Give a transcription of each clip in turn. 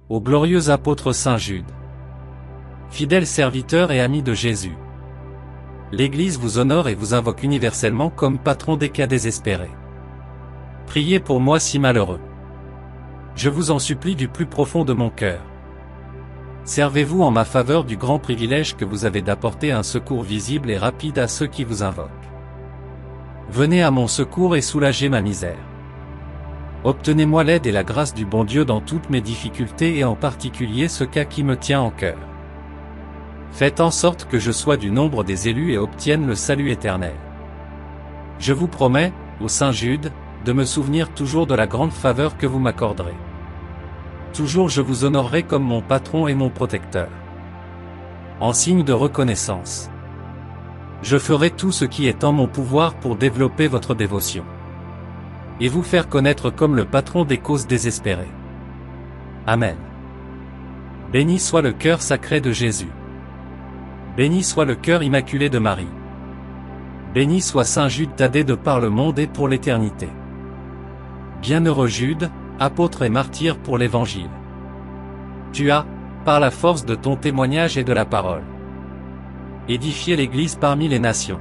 Au glorieux apôtre Saint Jude, fidèle serviteur et ami de Jésus, l'Église vous honore et vous invoque universellement comme patron des cas désespérés. Priez pour moi si malheureux. Je vous en supplie du plus profond de mon cœur. Servez-vous en ma faveur du grand privilège que vous avez d'apporter un secours visible et rapide à ceux qui vous invoquent. Venez à mon secours et soulagez ma misère. Obtenez-moi l'aide et la grâce du bon Dieu dans toutes mes difficultés et en particulier ce cas qui me tient en cœur. Faites en sorte que je sois du nombre des élus et obtienne le salut éternel. Je vous promets, ô Saint Jude, de me souvenir toujours de la grande faveur que vous m'accorderez. Toujours je vous honorerai comme mon patron et mon protecteur. En signe de reconnaissance, je ferai tout ce qui est en mon pouvoir pour développer votre dévotion et vous faire connaître comme le patron des causes désespérées. Amen. Béni soit le cœur sacré de Jésus. Béni soit le cœur immaculé de Marie. Béni soit Saint Jude Thaddée de par le monde et pour l'éternité. Bienheureux Jude, apôtre et martyr pour l'Évangile. Tu as, par la force de ton témoignage et de la parole, édifié l'Église parmi les nations.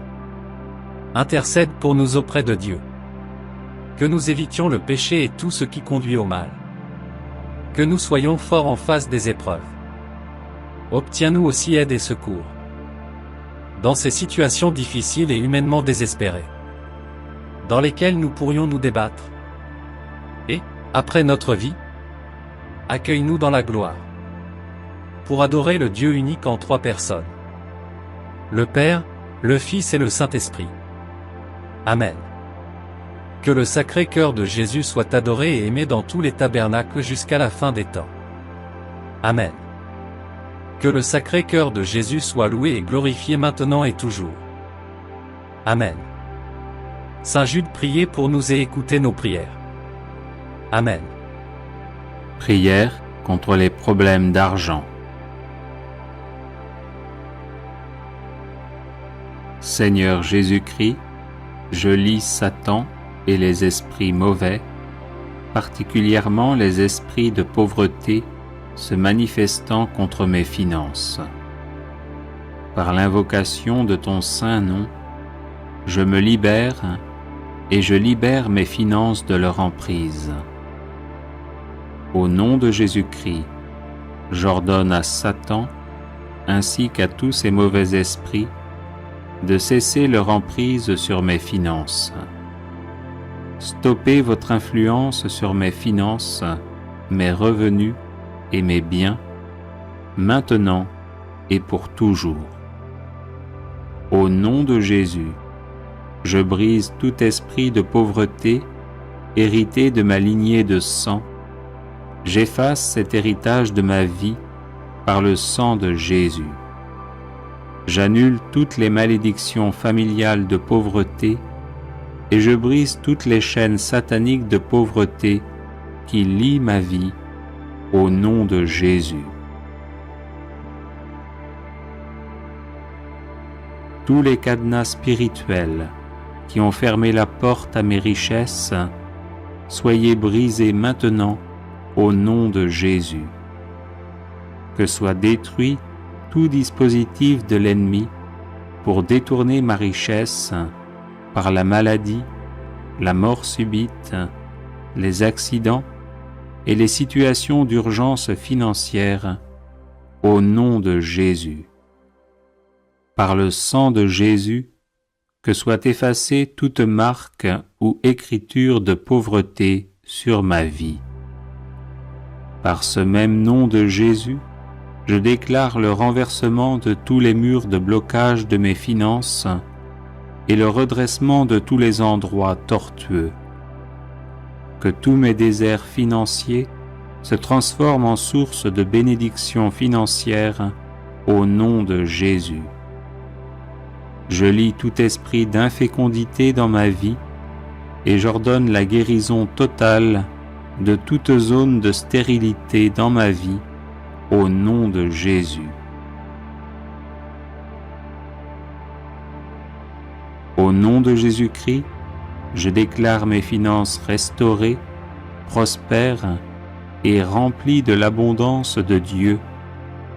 Intercède pour nous auprès de Dieu. Que nous évitions le péché et tout ce qui conduit au mal. Que nous soyons forts en face des épreuves. Obtiens-nous aussi aide et secours dans ces situations difficiles et humainement désespérées, dans lesquelles nous pourrions nous débattre. Et, après notre vie, accueille-nous dans la gloire, pour adorer le Dieu unique en trois personnes, le Père, le Fils et le Saint-Esprit. Amen. Que le Sacré-Cœur de Jésus soit adoré et aimé dans tous les tabernacles jusqu'à la fin des temps. Amen. Que le Sacré-Cœur de Jésus soit loué et glorifié maintenant et toujours. Amen. Saint Jude, priez pour nous et écoutez nos prières. Amen. Prière contre les problèmes d'argent. Seigneur Jésus-Christ, je lis Satan et les esprits mauvais, particulièrement les esprits de pauvreté se manifestant contre mes finances. Par l'invocation de ton saint nom, je me libère et je libère mes finances de leur emprise. Au nom de Jésus-Christ, j'ordonne à Satan, ainsi qu'à tous ces mauvais esprits, de cesser leur emprise sur mes finances. Stoppez votre influence sur mes finances, mes revenus et mes biens, maintenant et pour toujours. Au nom de Jésus, je brise tout esprit de pauvreté hérité de ma lignée de sang. J'efface cet héritage de ma vie par le sang de Jésus. J'annule toutes les malédictions familiales de pauvreté et je brise toutes les chaînes sataniques de pauvreté qui lient ma vie au nom de Jésus. Tous les cadenas spirituels qui ont fermé la porte à mes richesses, soyez brisés maintenant au nom de Jésus. Que soit détruit tout dispositif de l'ennemi pour détourner ma richesse par la maladie, la mort subite, les accidents et les situations d'urgence financière au nom de Jésus. Par le sang de Jésus, que soit effacée toute marque ou écriture de pauvreté sur ma vie. Par ce même nom de Jésus, je déclare le renversement de tous les murs de blocage de mes finances et le redressement de tous les endroits tortueux. Que tous mes déserts financiers se transforment en source de bénédictions financières au nom de Jésus. Je lie tout esprit d'infécondité dans ma vie et j'ordonne la guérison totale de toute zone de stérilité dans ma vie au nom de Jésus. Au nom de Jésus-Christ, je déclare mes finances restaurées, prospères et rempli de l'abondance de Dieu,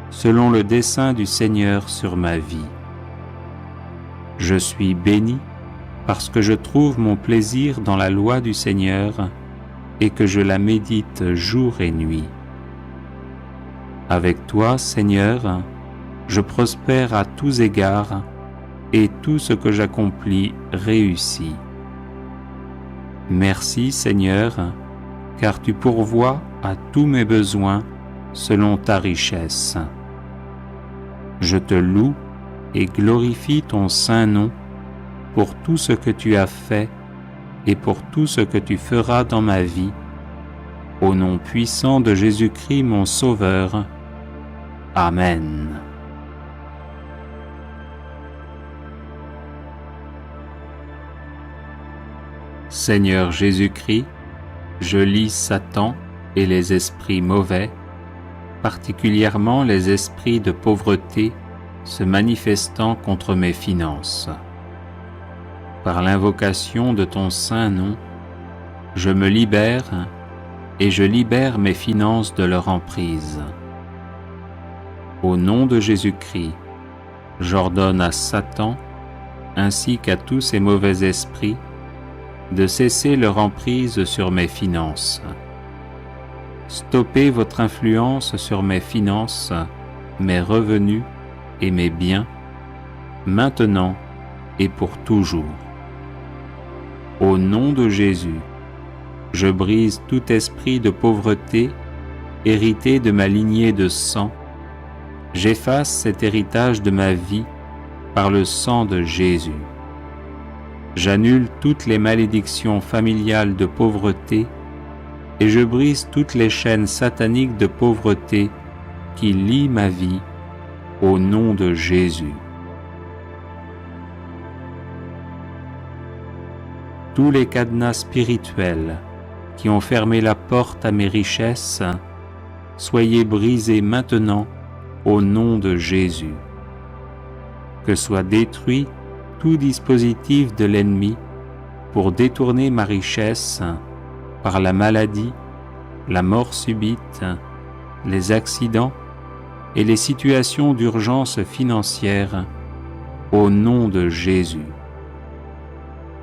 selon le dessein du Seigneur sur ma vie. Je suis béni parce que je trouve mon plaisir dans la loi du Seigneur et que je la médite jour et nuit. Avec toi, Seigneur, je prospère à tous égards et tout ce que j'accomplis réussit. Merci, Seigneur, car tu pourvois à tous mes besoins selon ta richesse. Je te loue et glorifie ton saint nom pour tout ce que tu as fait et pour tout ce que tu feras dans ma vie, au nom puissant de Jésus-Christ mon Sauveur. Amen. Seigneur Jésus-Christ, je lis Satan et les esprits mauvais, particulièrement les esprits de pauvreté se manifestant contre mes finances. Par l'invocation de ton saint nom, je me libère et je libère mes finances de leur emprise. Au nom de Jésus-Christ, j'ordonne à Satan, ainsi qu'à tous ces mauvais esprits, de cesser leur emprise sur mes finances. Stoppez votre influence sur mes finances, mes revenus et mes biens, maintenant et pour toujours. Au nom de Jésus, je brise tout esprit de pauvreté hérité de ma lignée de sang. J'efface cet héritage de ma vie par le sang de Jésus. J'annule toutes les malédictions familiales de pauvreté et je brise toutes les chaînes sataniques de pauvreté qui lient ma vie au nom de Jésus. Tous les cadenas spirituels qui ont fermé la porte à mes richesses, soyez brisés maintenant au nom de Jésus. Que soit détruit tout dispositif de l'ennemi pour détourner ma richesse par la maladie, la mort subite, les accidents et les situations d'urgence financière au nom de Jésus.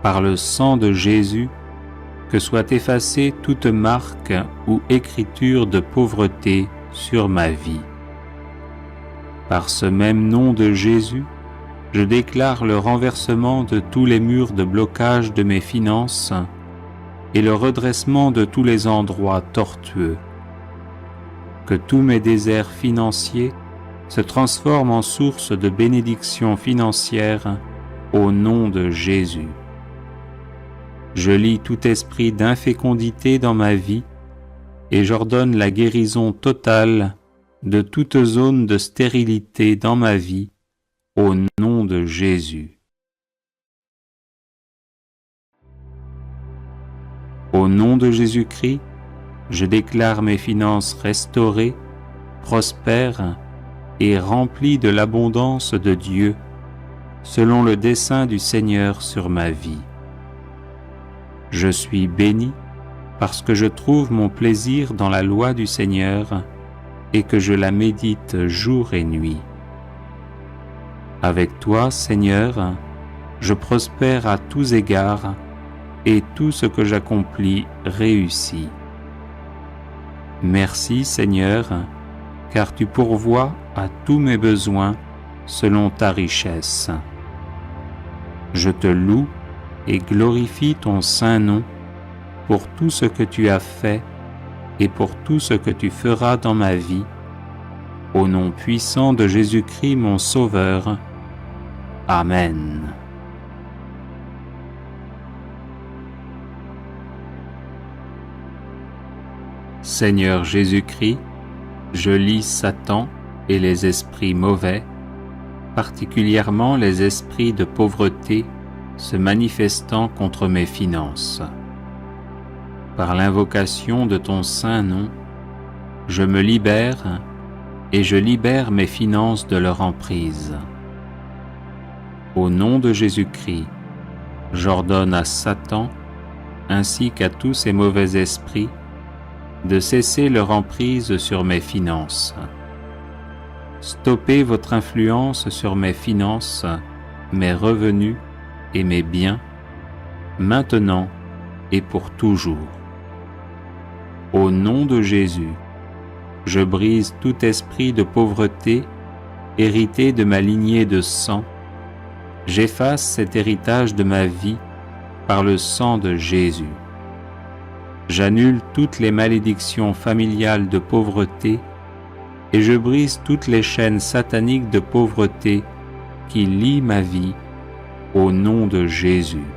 Par le sang de Jésus, que soit effacée toute marque ou écriture de pauvreté sur ma vie. Par ce même nom de Jésus, je déclare le renversement de tous les murs de blocage de mes finances et le redressement de tous les endroits tortueux. Que tous mes déserts financiers se transforment en source de bénédictions financières au nom de Jésus. Je lie tout esprit d'infécondité dans ma vie et j'ordonne la guérison totale de toute zone de stérilité dans ma vie au nom de Jésus. Au nom de Jésus-Christ, je déclare mes finances restaurées, prospères et remplies de l'abondance de Dieu, selon le dessein du Seigneur sur ma vie. Je suis béni parce que je trouve mon plaisir dans la loi du Seigneur et que je la médite jour et nuit. Avec toi, Seigneur, je prospère à tous égards et tout ce que j'accomplis réussit. Merci, Seigneur, car tu pourvois à tous mes besoins selon ta richesse. Je te loue et glorifie ton saint nom pour tout ce que tu as fait et pour tout ce que tu feras dans ma vie, au nom puissant de Jésus-Christ mon Sauveur. Amen. Seigneur Jésus-Christ, je lis Satan et les esprits mauvais, particulièrement les esprits de pauvreté se manifestant contre mes finances. Par l'invocation de ton saint nom, je me libère et je libère mes finances de leur emprise. Au nom de Jésus-Christ, j'ordonne à Satan, ainsi qu'à tous ces mauvais esprits, de cesser leur emprise sur mes finances. Stoppez votre influence sur mes finances, mes revenus et mes biens, maintenant et pour toujours. Au nom de Jésus, je brise tout esprit de pauvreté hérité de ma lignée de sang. J'efface cet héritage de ma vie par le sang de Jésus. J'annule toutes les malédictions familiales de pauvreté et je brise toutes les chaînes sataniques de pauvreté qui lient ma vie au nom de Jésus.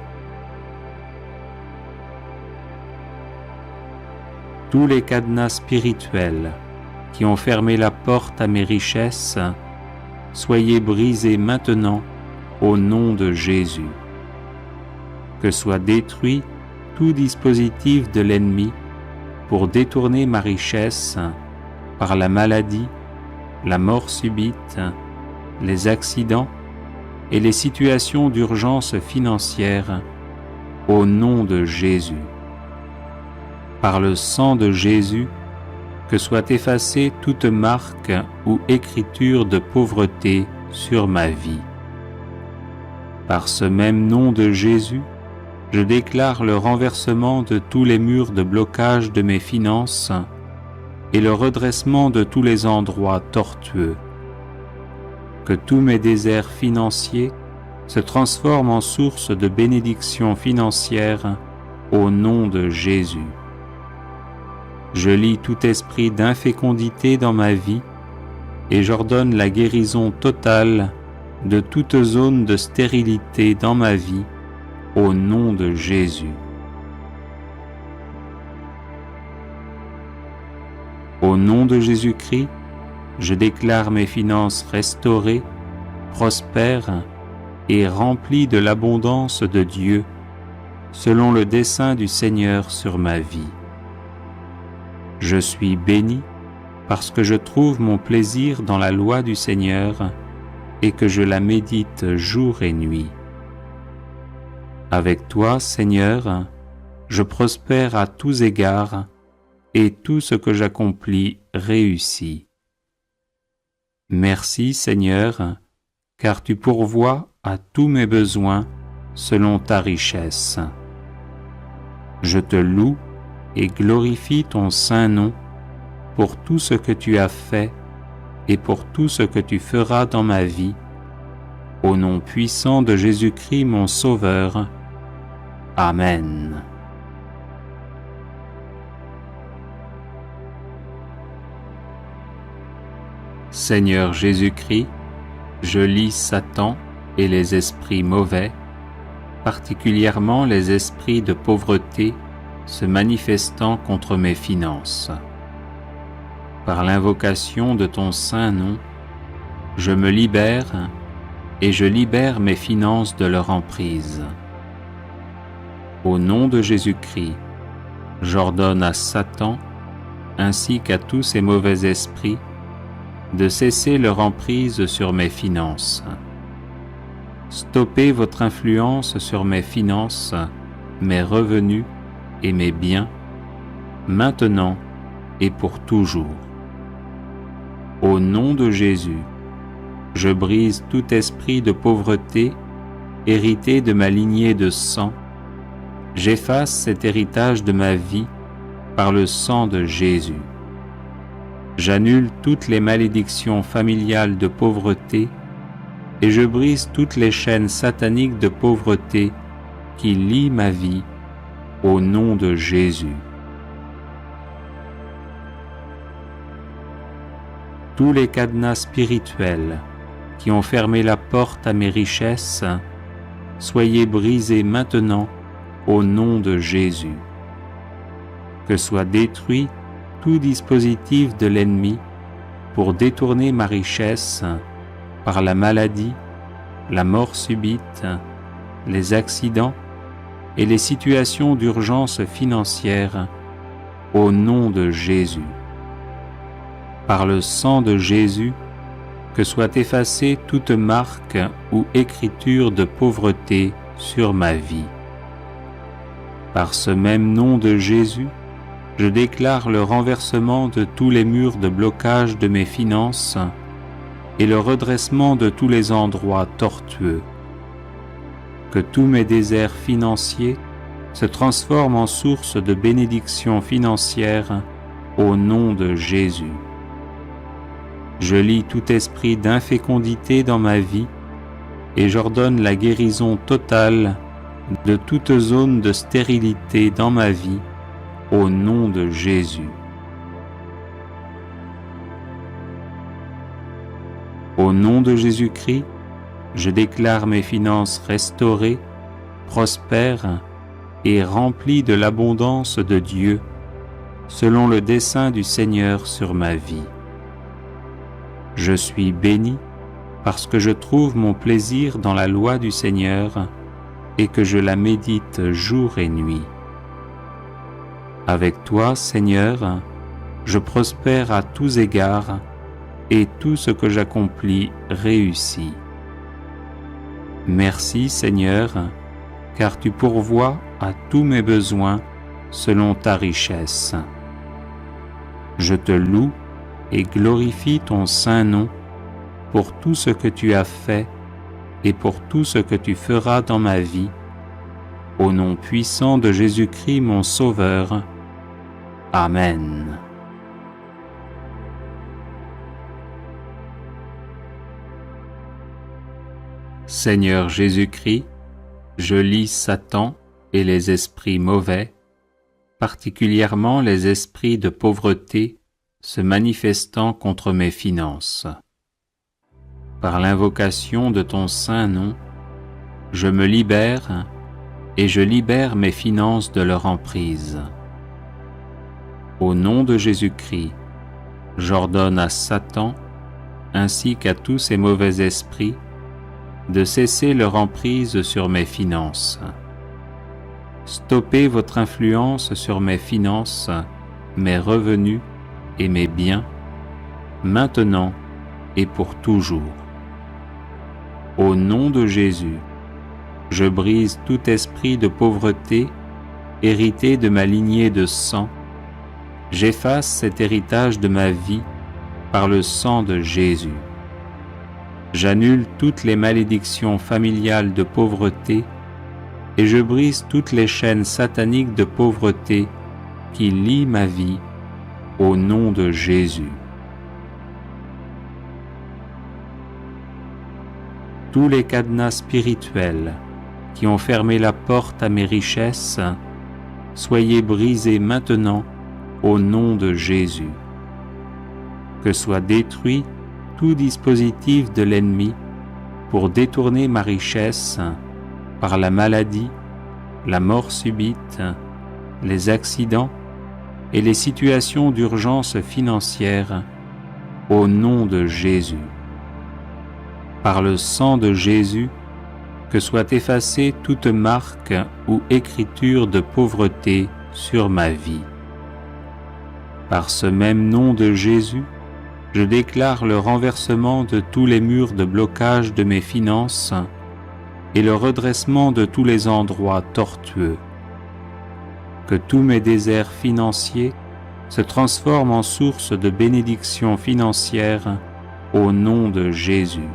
Tous les cadenas spirituels qui ont fermé la porte à mes richesses, soyez brisés maintenant au nom de Jésus. Que soit détruit tout dispositif de l'ennemi pour détourner ma richesse par la maladie, la mort subite, les accidents et les situations d'urgence financière au nom de Jésus. Par le sang de Jésus, que soit effacée toute marque ou écriture de pauvreté sur ma vie. Par ce même nom de Jésus, je déclare le renversement de tous les murs de blocage de mes finances et le redressement de tous les endroits tortueux. Que tous mes déserts financiers se transforment en source de bénédictions financières au nom de Jésus. Je lie tout esprit d'infécondité dans ma vie et j'ordonne la guérison totale de toute zone de stérilité dans ma vie au nom de Jésus. Au nom de Jésus-Christ, je déclare mes finances restaurées, prospères et remplies de l'abondance de Dieu, selon le dessein du Seigneur sur ma vie. Je suis béni parce que je trouve mon plaisir dans la loi du Seigneur et que je la médite jour et nuit. Avec toi, Seigneur, je prospère à tous égards et tout ce que j'accomplis réussit. Merci, Seigneur, car tu pourvois à tous mes besoins selon ta richesse. Je te loue et glorifie ton saint nom pour tout ce que tu as fait et pour tout ce que tu feras dans ma vie, au nom puissant de Jésus-Christ mon Sauveur. Amen. Seigneur Jésus-Christ, je lie Satan et les esprits mauvais, particulièrement les esprits de pauvreté se manifestant contre mes finances. Par l'invocation de ton saint nom, je me libère et je libère mes finances de leur emprise. Au nom de Jésus-Christ, j'ordonne à Satan, ainsi qu'à tous ces mauvais esprits, de cesser leur emprise sur mes finances. Stoppez votre influence sur mes finances, mes revenus et mes biens, maintenant et pour toujours. Au nom de Jésus, je brise tout esprit de pauvreté hérité de ma lignée de sang. J'efface cet héritage de ma vie par le sang de Jésus. J'annule toutes les malédictions familiales de pauvreté et je brise toutes les chaînes sataniques de pauvreté qui lient ma vie au nom de Jésus. Tous les cadenas spirituels qui ont fermé la porte à mes richesses, soyez brisés maintenant au nom de Jésus. Que soit détruit tout dispositif de l'ennemi pour détourner ma richesse par la maladie, la mort subite, les accidents et les situations d'urgence financière au nom de Jésus. Par le sang de Jésus, que soit effacée toute marque ou écriture de pauvreté sur ma vie. Par ce même nom de Jésus, je déclare le renversement de tous les murs de blocage de mes finances et le redressement de tous les endroits tortueux. Que tous mes déserts financiers se transforment en source de bénédictions financières au nom de Jésus. Je lie tout esprit d'infécondité dans ma vie et j'ordonne la guérison totale de toute zone de stérilité dans ma vie au nom de Jésus. Au nom de Jésus-Christ, je déclare mes finances restaurées, prospères et remplies de l'abondance de Dieu, selon le dessein du Seigneur sur ma vie. Je suis béni parce que je trouve mon plaisir dans la loi du Seigneur et que je la médite jour et nuit. Avec toi, Seigneur, je prospère à tous égards et tout ce que j'accomplis réussit. Merci, Seigneur, car tu pourvois à tous mes besoins selon ta richesse. Je te loue et glorifie ton saint nom pour tout ce que tu as fait et pour tout ce que tu feras dans ma vie, au nom puissant de Jésus-Christ mon Sauveur. Amen. Seigneur Jésus-Christ, je lie Satan et les esprits mauvais, particulièrement les esprits de pauvreté se manifestant contre mes finances. Par l'invocation de ton saint nom, je me libère et je libère mes finances de leur emprise. Au nom de Jésus-Christ, j'ordonne à Satan, ainsi qu'à tous ces mauvais esprits, de cesser leur emprise sur mes finances. Stoppez votre influence sur mes finances, mes revenus et mes biens, maintenant et pour toujours. Au nom de Jésus, je brise tout esprit de pauvreté hérité de ma lignée de sang. J'efface cet héritage de ma vie par le sang de Jésus. J'annule toutes les malédictions familiales de pauvreté et je brise toutes les chaînes sataniques de pauvreté qui lient ma vie au nom de Jésus. Tous les cadenas spirituels qui ont fermé la porte à mes richesses, soyez brisés maintenant au nom de Jésus. Que soit détruit tout dispositif de l'ennemi pour détourner ma richesse par la maladie, la mort subite, les accidents et les situations d'urgence financière au nom de Jésus. Par le sang de Jésus, que soit effacée toute marque ou écriture de pauvreté sur ma vie. Par ce même nom de Jésus, je déclare le renversement de tous les murs de blocage de mes finances et le redressement de tous les endroits tortueux. Que tous mes déserts financiers se transforment en source de bénédictions financières au nom de Jésus.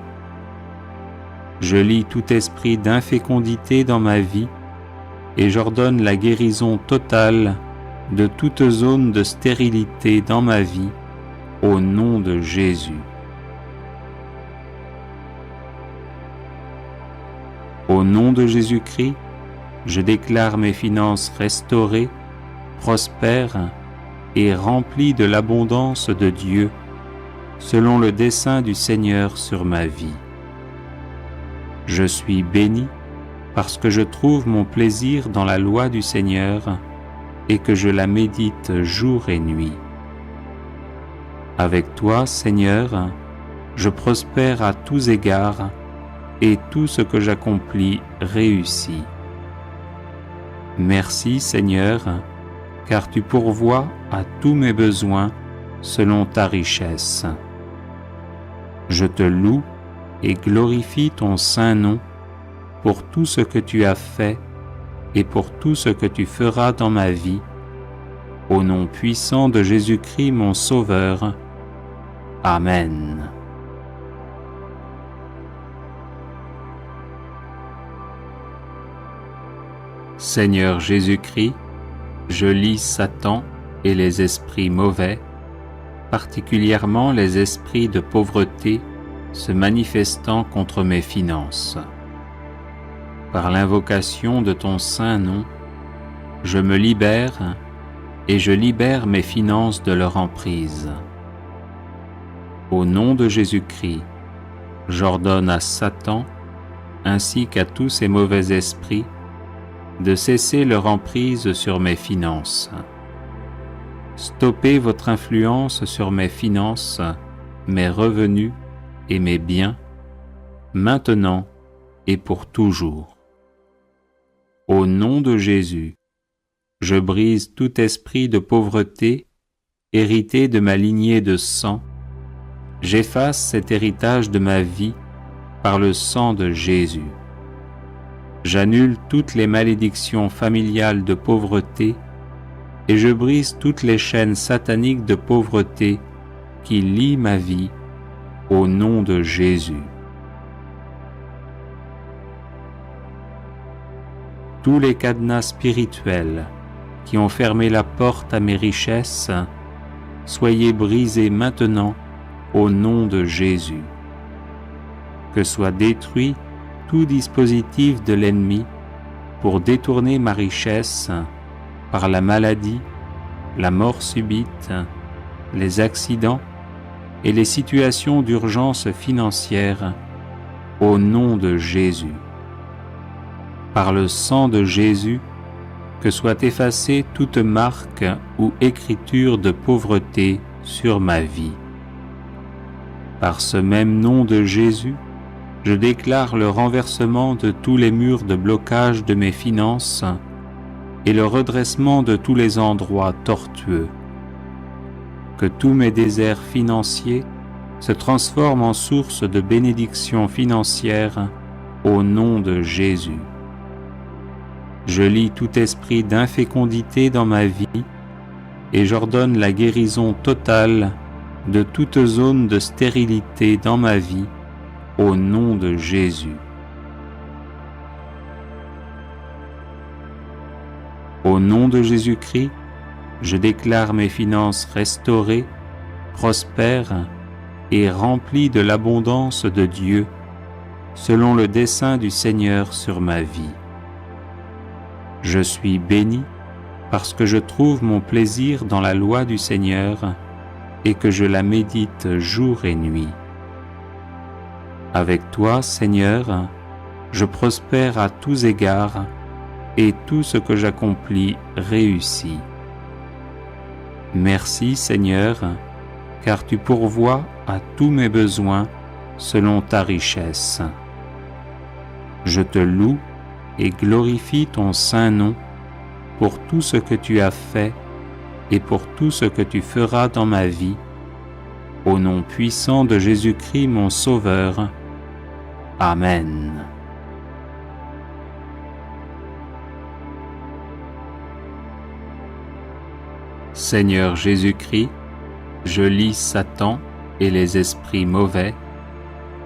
Je lie tout esprit d'infécondité dans ma vie et j'ordonne la guérison totale de toute zone de stérilité dans ma vie au nom de Jésus. Au nom de Jésus-Christ, je déclare mes finances restaurées, prospères et remplies de l'abondance de Dieu, selon le dessein du Seigneur sur ma vie. Je suis béni parce que je trouve mon plaisir dans la loi du Seigneur et que je la médite jour et nuit. Avec toi, Seigneur, je prospère à tous égards et tout ce que j'accomplis réussit. Merci, Seigneur, car tu pourvois à tous mes besoins selon ta richesse. Je te loue et glorifie ton saint nom pour tout ce que tu as fait et pour tout ce que tu feras dans ma vie, Au nom puissant de Jésus-Christ mon Sauveur. Amen. Seigneur Jésus-Christ, je lis Satan et les esprits mauvais, particulièrement les esprits de pauvreté se manifestant contre mes finances. Par l'invocation de ton saint nom, je me libère et je libère mes finances de leur emprise. Au nom de Jésus-Christ, j'ordonne à Satan ainsi qu'à tous ces mauvais esprits de cesser leur emprise sur mes finances. Stoppez votre influence sur mes finances, mes revenus et mes biens, maintenant et pour toujours. Au nom de Jésus, je brise tout esprit de pauvreté hérité de ma lignée de sang. J'efface cet héritage de ma vie par le sang de Jésus. J'annule toutes les malédictions familiales de pauvreté et je brise toutes les chaînes sataniques de pauvreté qui lient ma vie au nom de Jésus. Tous les cadenas spirituels qui ont fermé la porte à mes richesses, soyez brisés maintenant au nom de Jésus. Que soit détruit tout dispositif de l'ennemi pour détourner ma richesse par la maladie, la mort subite, les accidents et les situations d'urgence financière au nom de Jésus. Par le sang de Jésus, que soit effacée toute marque ou écriture de pauvreté sur ma vie. Par ce même nom de Jésus, je déclare le renversement de tous les murs de blocage de mes finances et le redressement de tous les endroits tortueux. Que tous mes déserts financiers se transforment en source de bénédictions financières au nom de Jésus. Je lie tout esprit d'infécondité dans ma vie et j'ordonne la guérison totale de toute zone de stérilité dans ma vie au nom de Jésus. Au nom de Jésus-Christ, je déclare mes finances restaurées, prospères et remplies de l'abondance de Dieu, selon le dessein du Seigneur sur ma vie. Je suis béni parce que je trouve mon plaisir dans la loi du Seigneur et que je la médite jour et nuit. Avec toi, Seigneur, je prospère à tous égards et tout ce que j'accomplis réussit. Merci, Seigneur, car tu pourvois à tous mes besoins selon ta richesse. Je te loue et glorifie ton saint nom pour tout ce que tu as fait et pour tout ce que tu feras dans ma vie, au nom puissant de Jésus-Christ mon Sauveur. Amen. Seigneur Jésus-Christ, je lis Satan et les esprits mauvais,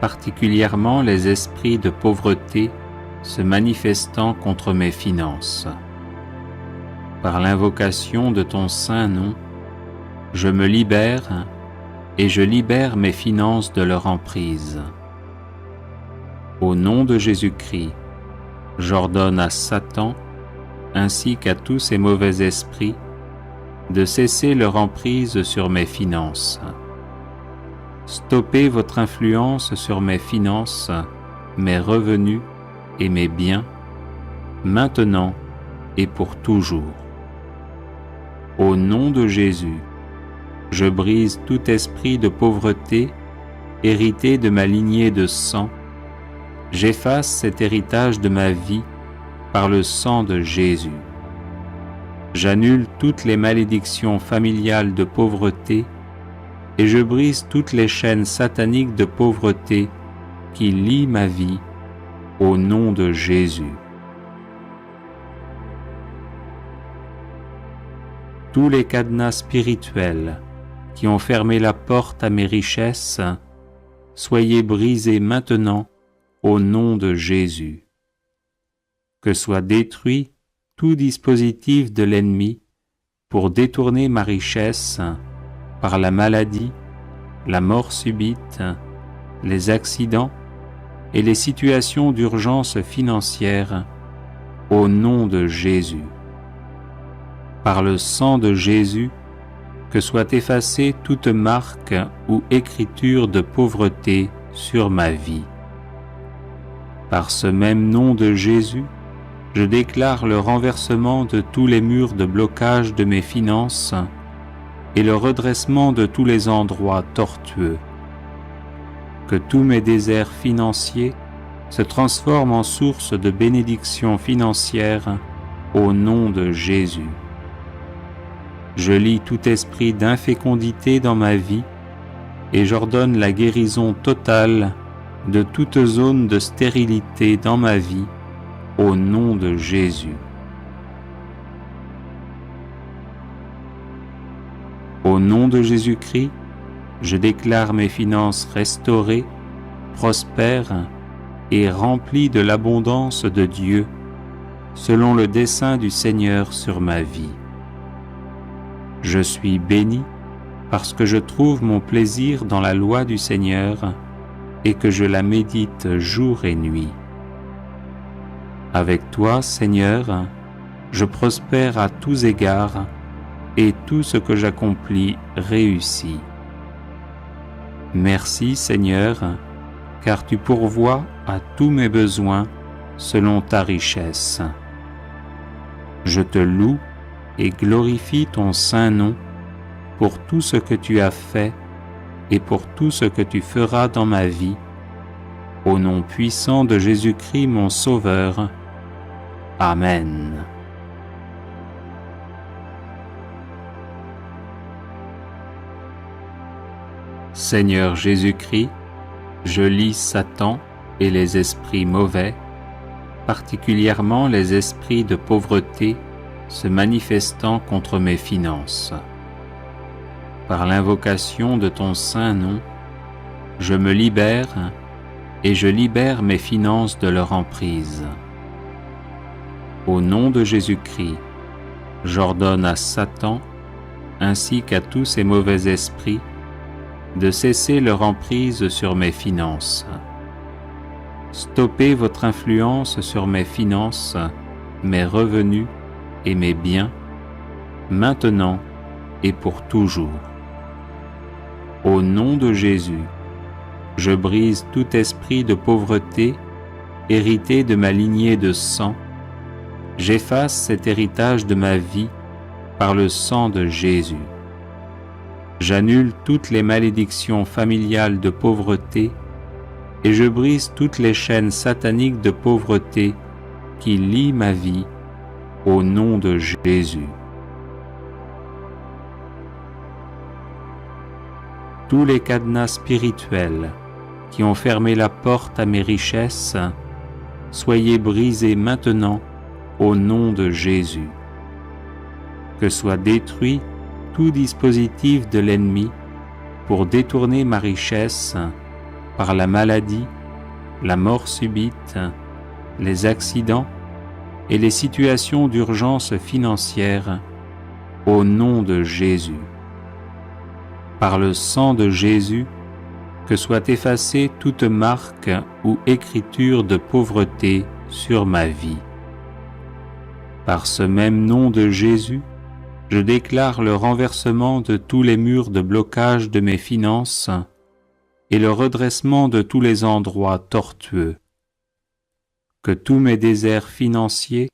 particulièrement les esprits de pauvreté se manifestant contre mes finances. Par l'invocation de ton saint nom, je me libère et je libère mes finances de leur emprise. Au nom de Jésus-Christ, j'ordonne à Satan ainsi qu'à tous ces mauvais esprits de cesser leur emprise sur mes finances. Stoppez votre influence sur mes finances, mes revenus et mes biens, maintenant et pour toujours. Au nom de Jésus, je brise tout esprit de pauvreté hérité de ma lignée de sang. J'efface cet héritage de ma vie par le sang de Jésus. J'annule toutes les malédictions familiales de pauvreté et je brise toutes les chaînes sataniques de pauvreté qui lient ma vie au nom de Jésus. tous les cadenas spirituels qui ont fermé la porte à mes richesses, soyez brisés maintenant au nom de Jésus. Que soit détruit tout dispositif de l'ennemi pour détourner ma richesse par la maladie, la mort subite, les accidents et les situations d'urgence financière au nom de Jésus. Par le sang de Jésus, que soit effacée toute marque ou écriture de pauvreté sur ma vie. Par ce même nom de Jésus, je déclare le renversement de tous les murs de blocage de mes finances et le redressement de tous les endroits tortueux. Que tous mes déserts financiers se transforment en source de bénédictions financières au nom de Jésus. Je lie tout esprit d'infécondité dans ma vie et j'ordonne la guérison totale de toute zone de stérilité dans ma vie au nom de Jésus. Au nom de Jésus-Christ, je déclare mes finances restaurées, prospères et remplies de l'abondance de Dieu, selon le dessein du Seigneur sur ma vie. Je suis béni parce que je trouve mon plaisir dans la loi du Seigneur et que je la médite jour et nuit. Avec toi, Seigneur, je prospère à tous égards et tout ce que j'accomplis réussit. Merci, Seigneur, car tu pourvois à tous mes besoins selon ta richesse. Je te loue et glorifie ton saint nom pour tout ce que tu as fait et pour tout ce que tu feras dans ma vie, au nom puissant de Jésus-Christ mon Sauveur. Amen. Seigneur Jésus-Christ, je lis Satan et les esprits mauvais, particulièrement les esprits de pauvreté se manifestant contre mes finances. Par l'invocation de ton saint nom, je me libère et je libère mes finances de leur emprise. Au nom de Jésus-Christ, j'ordonne à Satan ainsi qu'à tous ces mauvais esprits de cesser leur emprise sur mes finances. Stoppez votre influence sur mes finances, mes revenus et mes biens, maintenant et pour toujours. Au nom de Jésus, je brise tout esprit de pauvreté hérité de ma lignée de sang. J'efface cet héritage de ma vie par le sang de Jésus. J'annule toutes les malédictions familiales de pauvreté et je brise toutes les chaînes sataniques de pauvreté qui lient ma vie au nom de Jésus. Tous les cadenas spirituels qui ont fermé la porte à mes richesses, soyez brisés maintenant au nom de Jésus. Que soit détruit tout dispositif de l'ennemi pour détourner ma richesse par la maladie, la mort subite, les accidents et les situations d'urgence financière au nom de Jésus. Par le sang de Jésus, que soit effacée toute marque ou écriture de pauvreté sur ma vie. Par ce même nom de Jésus, je déclare le renversement de tous les murs de blocage de mes finances et le redressement de tous les endroits tortueux. Que tous mes déserts financiers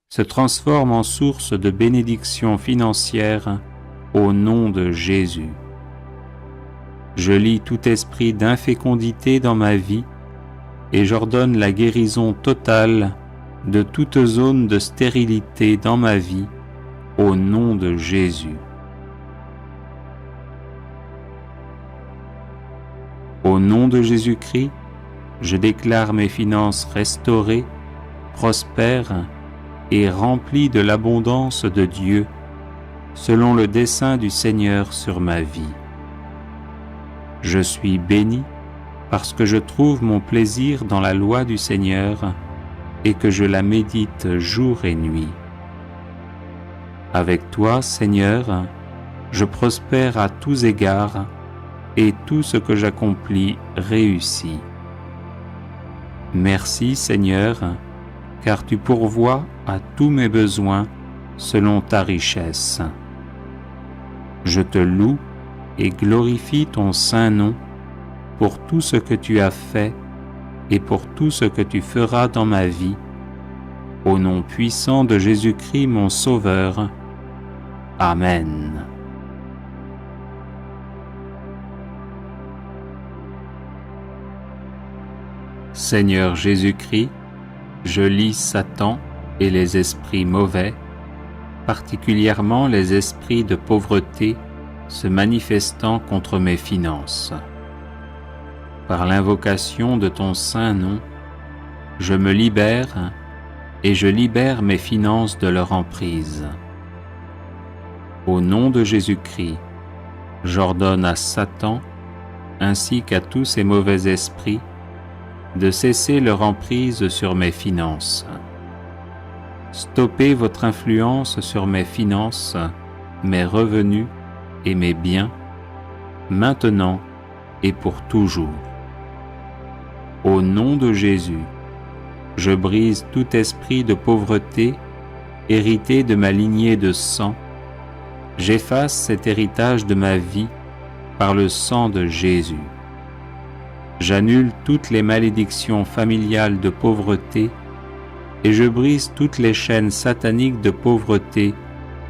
se transforment en source de bénédictions financières au nom de Jésus. Je lie tout esprit d'infécondité dans ma vie et j'ordonne la guérison totale de toute zone de stérilité dans ma vie au nom de Jésus. Au nom de Jésus-Christ, je déclare mes finances restaurées, prospères et remplies de l'abondance de Dieu, selon le dessein du Seigneur sur ma vie. Je suis béni parce que je trouve mon plaisir dans la loi du Seigneur et que je la médite jour et nuit. Avec toi, Seigneur, je prospère à tous égards et tout ce que j'accomplis réussit. Merci, Seigneur, car tu pourvois à tous mes besoins selon ta richesse. Je te loue et glorifie ton saint nom pour tout ce que tu as fait et pour tout ce que tu feras dans ma vie, au nom puissant de Jésus-Christ mon Sauveur. Amen. Seigneur Jésus-Christ, je lis Satan et les esprits mauvais, particulièrement les esprits de pauvreté se manifestant contre mes finances. Par l'invocation de ton saint nom, je me libère et je libère mes finances de leur emprise. Au nom de Jésus-Christ, j'ordonne à Satan ainsi qu'à tous ces mauvais esprits de cesser leur emprise sur mes finances. Stoppez votre influence sur mes finances, mes revenus et mes biens, maintenant et pour toujours. Au nom de Jésus, je brise tout esprit de pauvreté hérité de ma lignée de sang. J'efface cet héritage de ma vie par le sang de Jésus. J'annule toutes les malédictions familiales de pauvreté et je brise toutes les chaînes sataniques de pauvreté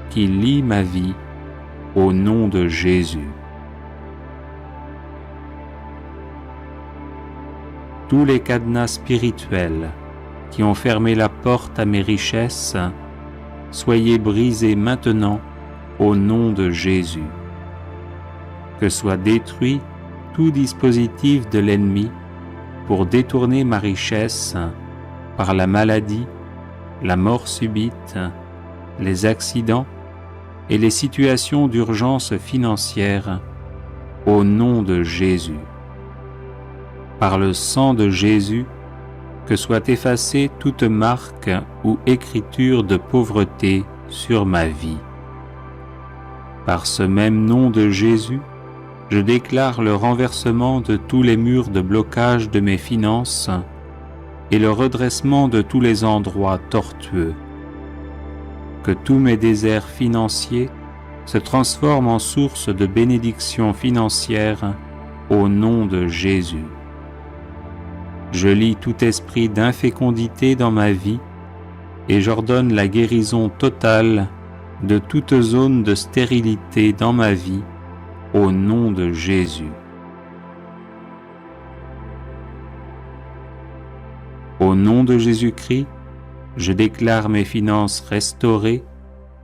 qui lient ma vie au nom de Jésus. Tous les cadenas spirituels qui ont fermé la porte à mes richesses, soyez brisés maintenant au nom de Jésus. Que soit détruit tout dispositif de l'ennemi pour détourner ma richesse par la maladie, la mort subite, les accidents et les situations d'urgence financière au nom de Jésus. Par le sang de Jésus, que soit effacée toute marque ou écriture de pauvreté sur ma vie. Par ce même nom de Jésus, je déclare le renversement de tous les murs de blocage de mes finances et le redressement de tous les endroits tortueux. Que tous mes déserts financiers se transforment en source de bénédictions financières au nom de Jésus. Je lie tout esprit d'infécondité dans ma vie et j'ordonne la guérison totale de toute zone de stérilité dans ma vie au nom de Jésus. Au nom de Jésus-Christ, je déclare mes finances restaurées,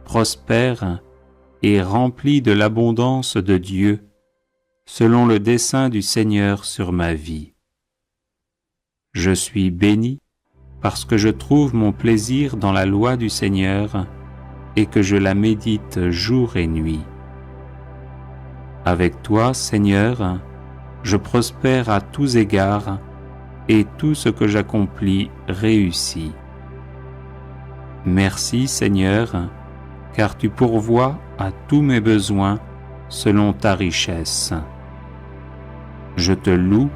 prospères et remplies de l'abondance de Dieu, selon le dessein du Seigneur sur ma vie. Je suis béni parce que je trouve mon plaisir dans la loi du Seigneur et que je la médite jour et nuit. Avec toi, Seigneur, je prospère à tous égards et tout ce que j'accomplis réussit. Merci, Seigneur, car tu pourvois à tous mes besoins selon ta richesse. Je te loue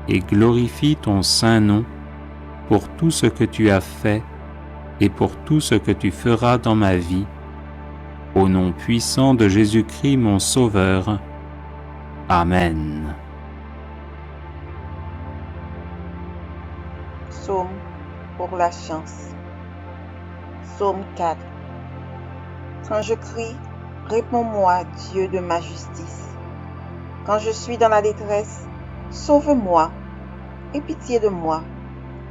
et glorifie ton saint nom pour tout ce que tu as fait et pour tout ce que tu feras dans ma vie, au nom puissant de Jésus-Christ mon Sauveur. Amen. Psaume pour la chance. Psaume 4. Quand je crie, réponds-moi, Dieu de ma justice. Quand je suis dans la détresse, sauve-moi, aie pitié de moi,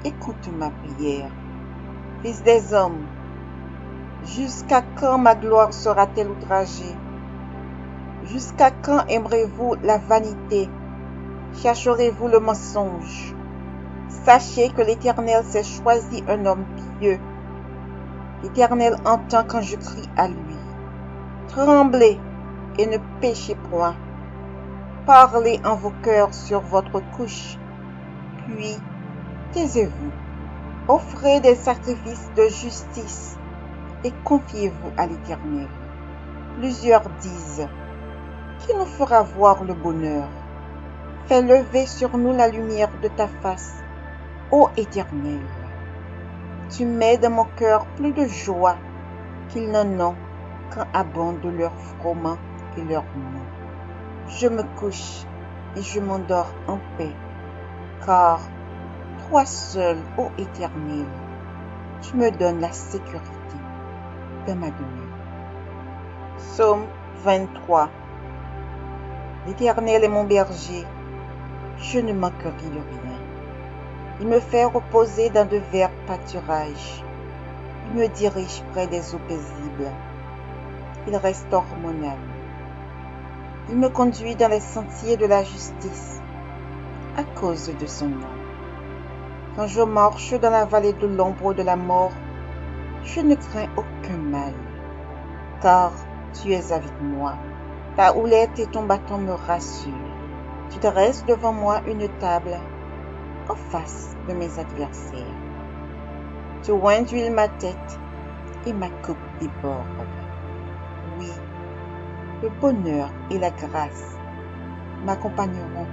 écoute ma prière. Fils des hommes, jusqu'à quand ma gloire sera-t-elle outragée? Jusqu'à quand aimerez-vous la vanité? Chercherez-vous le mensonge? Sachez que l'Éternel s'est choisi un homme pieux. L'Éternel entend quand je crie à lui. Tremblez et ne péchez point. Parlez en vos cœurs sur votre couche, puis taisez-vous. Offrez des sacrifices de justice et confiez-vous à l'Éternel. Plusieurs disent, qui nous fera voir le bonheur? Fais lever sur nous la lumière de ta face, ô Éternel. Tu mets dans mon cœur plus de joie qu'ils n'en ont quand abondent leurs froment et leurs mots. Je me couche et je m'endors en paix, car toi seul, ô Éternel, tu me donnes la sécurité de ma demeure. Psaume 23. L'Éternel est mon berger, je ne manquerai de rien. Il me fait reposer dans de verts pâturages. Il me dirige près des eaux paisibles. Il restaure mon âme. Il me conduit dans les sentiers de la justice, à cause de son nom. Quand je marche dans la vallée de l'ombre de la mort, je ne crains aucun mal, car tu es avec moi. Ta houlette et ton bâton me rassurent. Tu dresses devant moi une table en face de mes adversaires. Tu oins d'huile ma tête et ma coupe déborde. Oui, le bonheur et la grâce m'accompagneront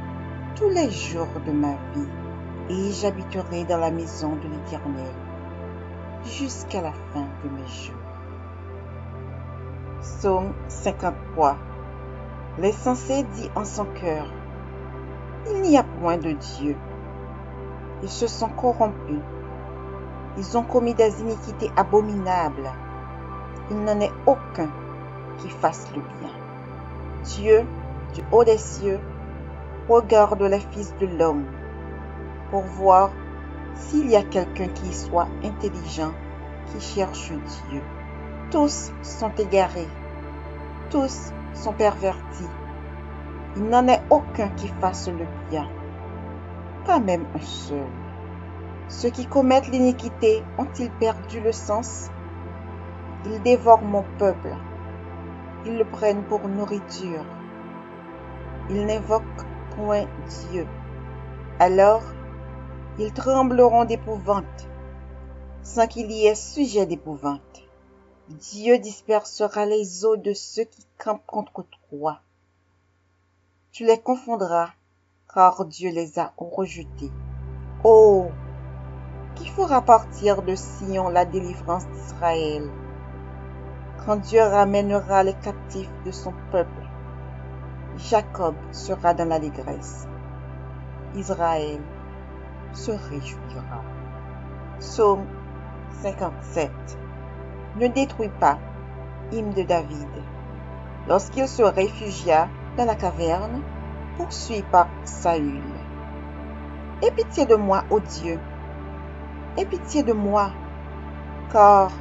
tous les jours de ma vie, et j'habiterai dans la maison de l'Éternel jusqu'à la fin de mes jours. Psaume 53. L'insensé dit en son cœur, il n'y a point de Dieu. Ils se sont corrompus. Ils ont commis des iniquités abominables. Il n'en est aucun qui fasse le bien. Dieu, du haut des cieux, regarde les fils de l'homme pour voir s'il y a quelqu'un qui soit intelligent, qui cherche Dieu. Tous sont égarés, tous sont pervertis. Il n'en est aucun qui fasse le bien, pas même un seul. Ceux qui commettent l'iniquité ont-ils perdu le sens? Ils dévorent mon peuple, ils le prennent pour nourriture. Ils n'invoquent point Dieu. Alors, ils trembleront d'épouvante, sans qu'il y ait sujet d'épouvante. Dieu dispersera les eaux de ceux qui campent contre toi. Tu les confondras, car Dieu les a rejetés. Oh, qui fera partir de Sion la délivrance d'Israël, quand Dieu ramènera les captifs de son peuple? Jacob sera dans l'allégresse. Israël se réjouira. Psaume 57. Ne détruis pas, hymne de David. Lorsqu'il se réfugia dans la caverne, poursuivi par Saül. Aie pitié de moi, ô Dieu, aie pitié de moi, car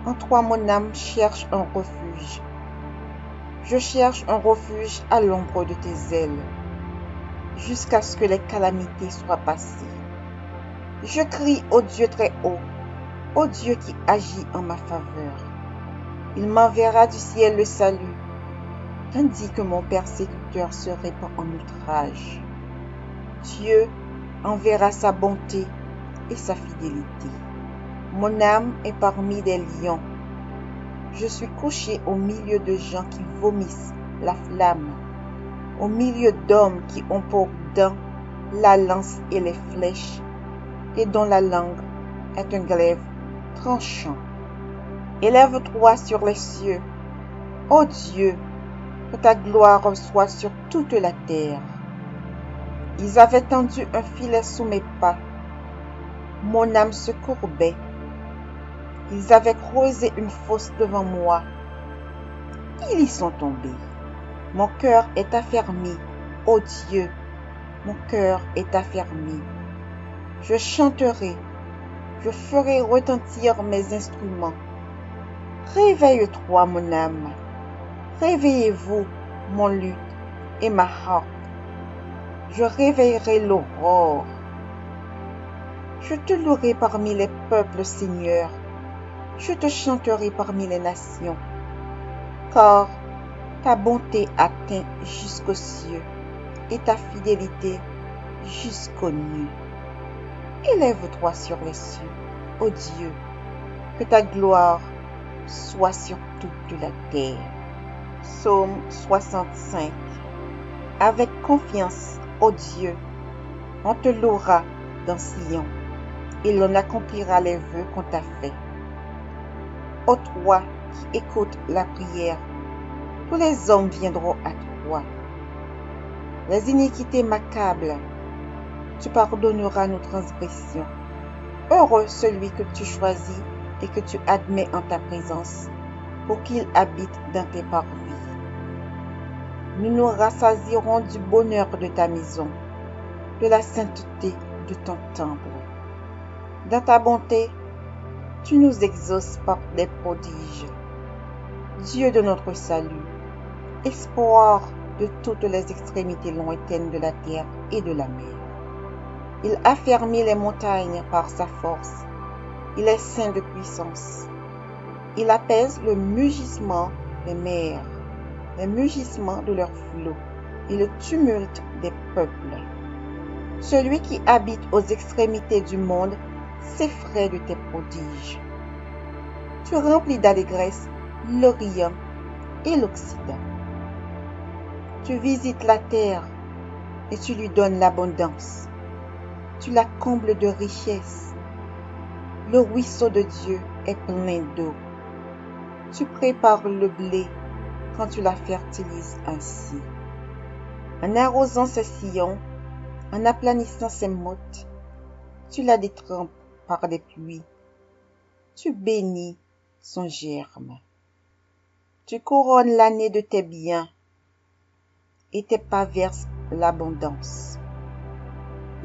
en toi mon âme cherche un refuge. Je cherche un refuge à l'ombre de tes ailes, jusqu'à ce que les calamités soient passées. Je crie au Dieu très haut, au Dieu qui agit en ma faveur. Il m'enverra du ciel le salut, tandis que mon persécuteur se répand en outrage. Dieu enverra sa bonté et sa fidélité. Mon âme est parmi des lions. Je suis couché au milieu de gens qui vomissent la flamme, au milieu d'hommes qui ont pour dents la lance et les flèches, et dont la langue est un glaive tranchant. Élève-toi sur les cieux, ô Dieu, que ta gloire soit sur toute la terre. Ils avaient tendu un filet sous mes pas. Mon âme se courbait. Ils avaient creusé une fosse devant moi. Ils y sont tombés. Mon cœur est affermi, ô Dieu, mon cœur est affermi. Je chanterai, je ferai retentir mes instruments. Réveille-toi, mon âme. Réveillez-vous, mon luth et ma harpe. Je réveillerai l'aurore. Je te louerai parmi les peuples, Seigneur. Je te chanterai parmi les nations. car ta bonté atteint jusqu'aux cieux et ta fidélité jusqu'aux nues. Élève-toi sur les cieux, ô Dieu, que ta gloire soit sur toute la terre. Psaume 65. Avec confiance, ô Dieu, on te louera dans Sion, et l'on accomplira les vœux qu'on t'a faits. Ô toi qui écoutes la prière, tous les hommes viendront à toi. Les iniquités m'accablent, tu pardonneras nos transgressions. Heureux celui que tu choisis et que tu admets en ta présence, pour qu'il habite dans tes parvis. Nous nous rassasierons du bonheur de ta maison, de la sainteté de ton temple. Dans ta bonté, tu nous exauces par des prodiges. Dieu de notre salut, espoir de toutes les extrémités lointaines de la terre et de la mer. Il affermit les montagnes par sa force. Il est saint de puissance. Il apaise le mugissement des mers, les mugissements de leurs flots et le tumulte des peuples. Celui qui habite aux extrémités du monde s'effraie de tes prodiges. Tu remplis d'allégresse l'Orient et l'Occident. Tu visites la terre et tu lui donnes l'abondance. Tu la combles de richesses. Le ruisseau de Dieu est plein d'eau. Tu prépares le blé quand tu la fertilises ainsi. En arrosant ses sillons, en aplanissant ses mottes, tu la détrempes par des pluies. Tu bénis son germe. Tu couronnes l'année de tes biens et tes pas versent l'abondance.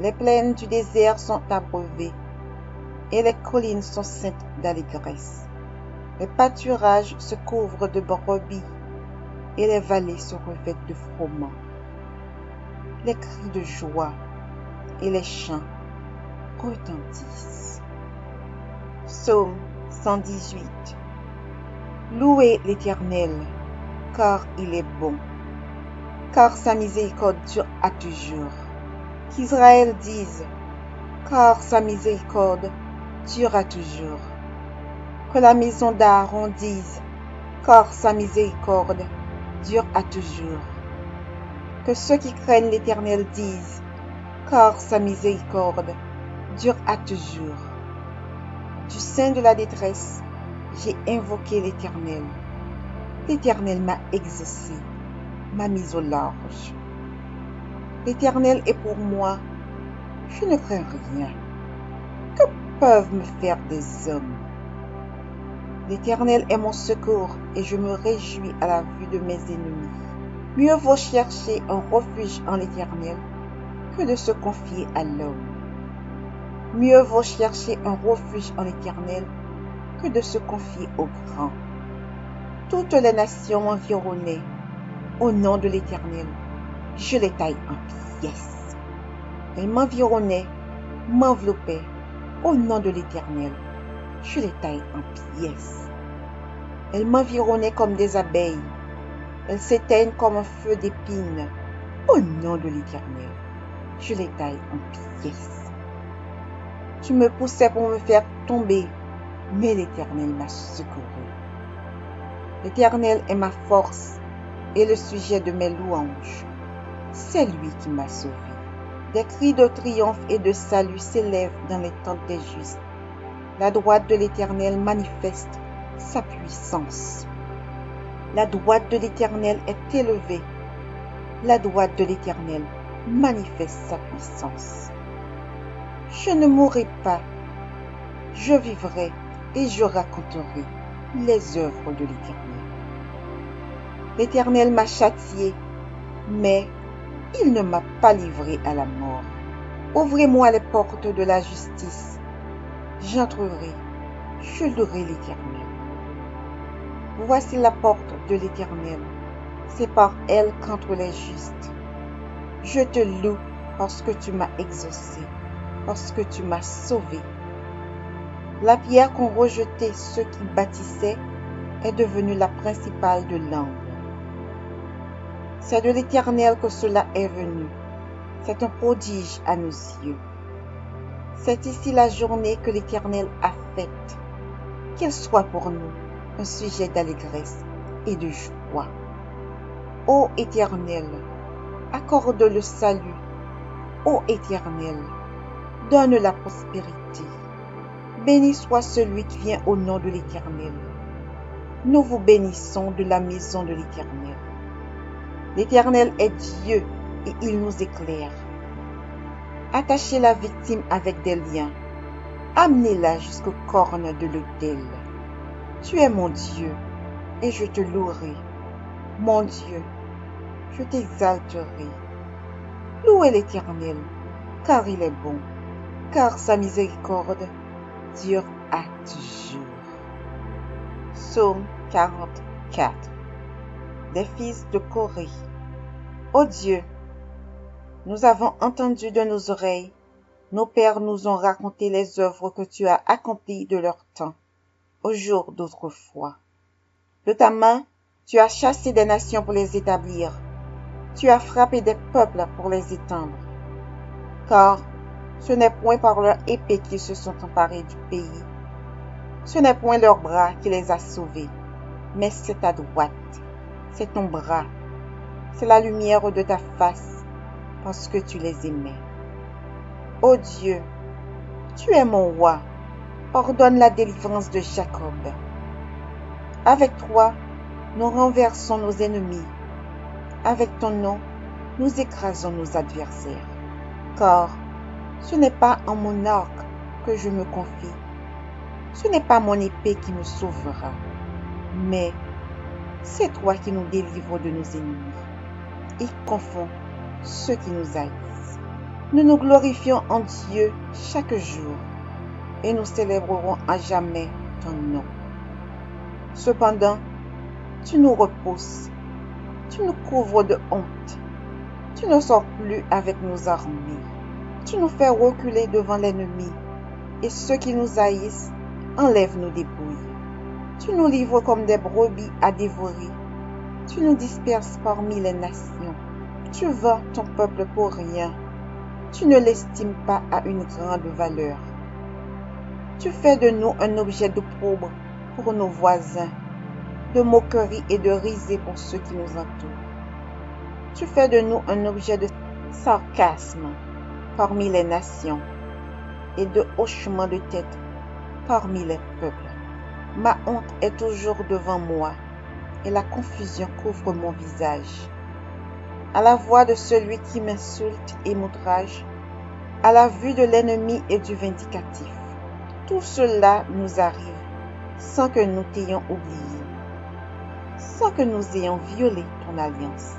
Les plaines du désert sont abreuvées et les collines sont ceintes d'allégresse. Les pâturages se couvrent de brebis et les vallées se revêtent de froment. Les cris de joie et les chants retentissent. Psaume 118. Louez l'Éternel, car il est bon, car sa miséricorde dure à toujours. Qu'Israël dise, car sa miséricorde dure à toujours. Que la maison d'Aaron dise, car sa miséricorde dure à toujours. Que ceux qui craignent l'Éternel disent, car sa miséricorde dure à toujours. Du sein de la détresse, j'ai invoqué l'Éternel. L'Éternel m'a exaucé, m'a mis au large. L'Éternel est pour moi, je ne crains rien. Que peuvent me faire des hommes? L'Éternel est mon secours et je me réjouis à la vue de mes ennemis. Mieux vaut chercher un refuge en l'Éternel que de se confier à l'homme. Mieux vaut chercher un refuge en l'Éternel que de se confier au grand. Toutes les nations m'environnaient. Au nom de l'Éternel, je les taille en pièces. Elles m'environnaient, m'enveloppaient. Au nom de l'Éternel, je les taille en pièces. Elles m'environnaient comme des abeilles. Elles s'éteignent comme un feu d'épines. Au nom de l'Éternel, je les taille en pièces. Tu me poussais pour me faire tomber, mais l'Éternel m'a secouru. L'Éternel est ma force et le sujet de mes louanges. C'est lui qui m'a sauvé. Des cris de triomphe et de salut s'élèvent dans les tentes des justes. La droite de l'Éternel manifeste sa puissance. La droite de l'Éternel est élevée. La droite de l'Éternel manifeste sa puissance. Je ne mourrai pas. Je vivrai et je raconterai les œuvres de l'Éternel. L'Éternel m'a châtié, mais il ne m'a pas livré à la mort. Ouvrez-moi les portes de la justice. J'entrerai, je louerai l'Éternel. Voici la porte de l'Éternel. C'est par elle qu'entrent les justes. Je te loue parce que tu m'as exaucé, parce que tu m'as sauvé. La pierre qu'ont rejetée ceux qui bâtissaient est devenue la principale de l'angle. C'est de l'Éternel que cela est venu. C'est un prodige à nos yeux. C'est ici la journée que l'Éternel a faite. Qu'elle soit pour nous un sujet d'allégresse et de joie. Ô Éternel, accorde le salut. Ô Éternel, donne la prospérité. Béni soit celui qui vient au nom de l'Éternel. Nous vous bénissons de la maison de l'Éternel. L'Éternel est Dieu et il nous éclaire. Attachez la victime avec des liens. Amenez-la jusqu'aux cornes de l'autel. Tu es mon Dieu et je te louerai. Mon Dieu, je t'exalterai. Louez l'Éternel, car il est bon, car sa miséricorde dure à toujours. Psaume 44. Des fils de Corée. Ô Dieu, nous avons entendu de nos oreilles, nos pères nous ont raconté les œuvres que tu as accomplies de leur temps, au jour d'autrefois. De ta main, tu as chassé des nations pour les établir. Tu as frappé des peuples pour les étendre. Car ce n'est point par leur épée qu'ils se sont emparés du pays. Ce n'est point leur bras qui les a sauvés, mais c'est ta droite, c'est ton bras, c'est la lumière de ta face, parce que tu les aimais. Ô Dieu, tu es mon roi, ordonne la délivrance de Jacob. Avec toi, nous renversons nos ennemis. Avec ton nom, nous écrasons nos adversaires. Car ce n'est pas en mon arc que je me confie. Ce n'est pas mon épée qui me sauvera, mais c'est toi qui nous délivres de nos ennemis et confonds ceux qui nous haïssent. Nous nous glorifions en Dieu chaque jour et nous célébrerons à jamais ton nom. Cependant, tu nous repousses, tu nous couvres de honte, tu ne sors plus avec nos armées, tu nous fais reculer devant l'ennemi et ceux qui nous haïssent enlèvent nos dépouilles. Tu nous livres comme des brebis à dévorer, tu nous disperses parmi les nations, tu vends ton peuple pour rien, tu ne l'estimes pas à une grande valeur. Tu fais de nous un objet d'opprobre pour nos voisins, de moquerie et de risée pour ceux qui nous entourent. Tu fais de nous un objet de sarcasme parmi les nations et de hochement de tête parmi les peuples. Ma honte est toujours devant moi et la confusion couvre mon visage. À la voix de celui qui m'insulte et m'outrage, à la vue de l'ennemi et du vindicatif, tout cela nous arrive sans que nous t'ayons oublié, sans que nous ayons violé ton alliance.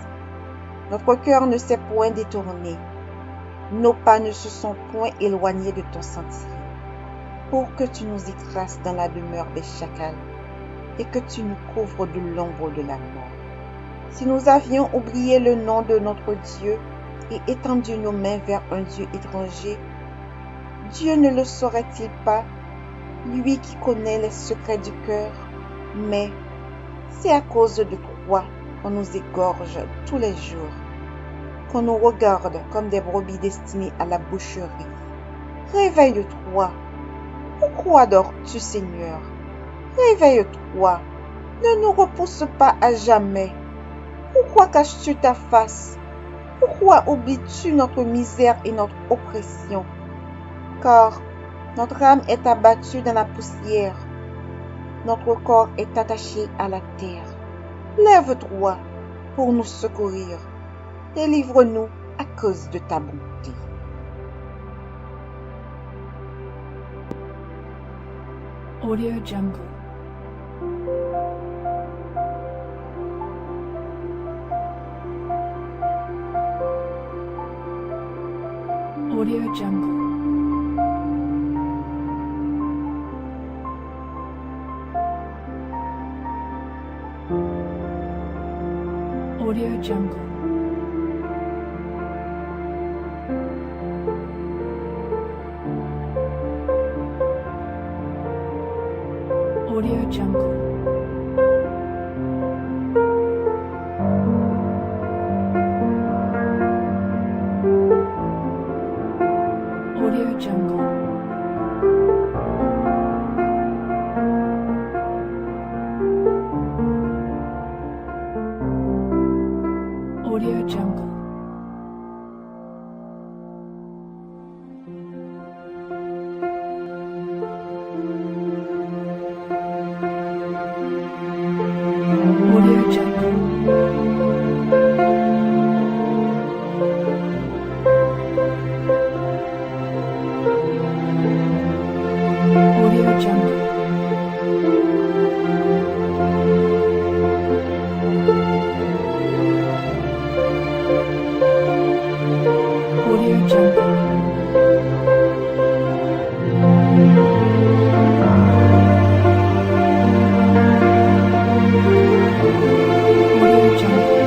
Notre cœur ne s'est point détourné, nos pas ne se sont point éloignés de ton sentier, pour que tu nous écrases dans la demeure des chacals et que tu nous couvres de l'ombre de la mort. Si nous avions oublié le nom de notre Dieu et étendu nos mains vers un Dieu étranger, Dieu ne le saurait-il pas, lui qui connaît les secrets du cœur? Mais c'est à cause de toi qu'on nous égorge tous les jours, qu'on nous regarde comme des brebis destinées à la boucherie. Réveille-toi. Pourquoi dors-tu, Seigneur? Réveille-toi. Ne nous repousse pas à jamais. Pourquoi caches-tu ta face? Pourquoi oublies-tu notre misère et notre oppression? Car notre âme est abattue dans la poussière. Notre corps est attaché à la terre. Lève-toi pour nous secourir. Délivre-nous à cause de ta bonté. Audio Jungle. Audio Jungle. Audio Jungle. Audio Jungle. Audio Jungle. Audio Jungle. Audio Jungle. Audio Jungle. Audio Jungle. Audio Jungle.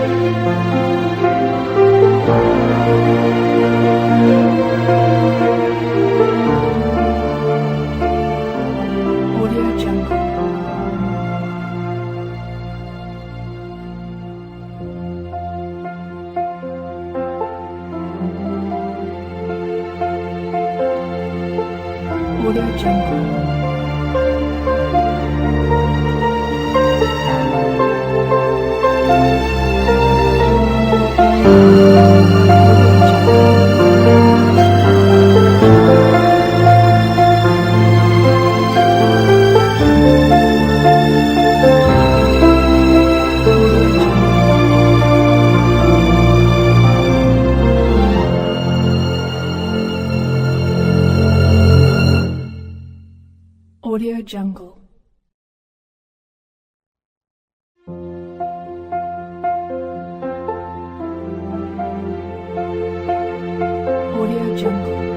Audio Jungle. Audio Jungle. Audio Jungle. Audio Jungle.